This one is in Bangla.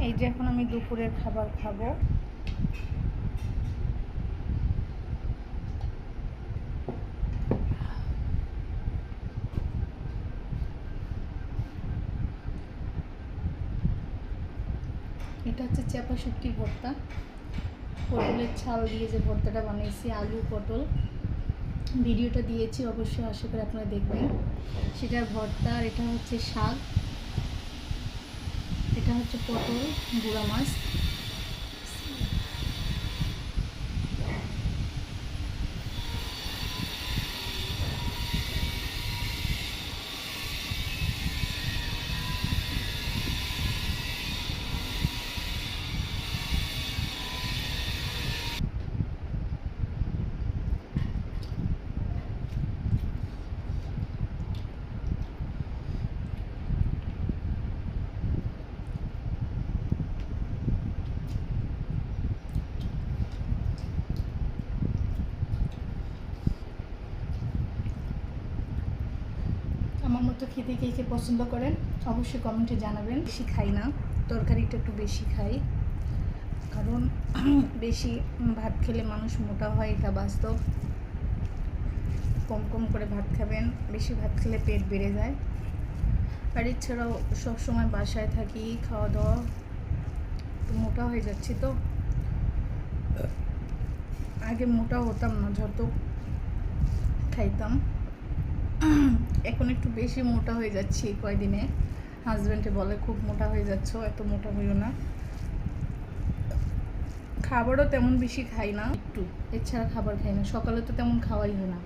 এই যে এখন আমি দুপুরের খাবার খাবো। এটা হচ্ছে চাপা শুটকির ভর্তা, পটলের ছাল দিয়ে যে ভর্তাটা বানিয়েছি, আলু পটল, ভিডিওটা দিয়েছি, অবশ্যই আশা করি আপনারা দেখবেন। সেটার ভর্তা। আর এটা হচ্ছে শাক, এটা হচ্ছে পটল, গুঁড়া মাছ। আমার মতো খেতে কে কে পছন্দ করেন অবশ্যই কমেন্টে জানাবেন। বেশি খাই না, তরকারিটা একটু বেশি খাই, কারণ বেশি ভাত খেলে মানুষ মোটা হয়, এটা বাস্তব। কম কম করে ভাত খাবেন, বেশি ভাত খেলে পেট বেড়ে যায়। আর এছাড়াও সবসময় বাসায় থাকি, খাওয়া দাওয়া তো মোটা হয়ে যাচ্ছি। তো আগে মোটা হতাম না, যত খাইতাম, এখন একটু বেশি মোটা হয়ে যাচ্ছি কয়দিনে। হাজব্যান্ডে বলে খুব মোটা হয়ে যাচ্ছ, এত মোটা হইও না। খাবারও তেমন বেশি খাই না, একটু, এছাড়া খাবার খাই না, সকালে তো তেমন খাওয়াই হয় না।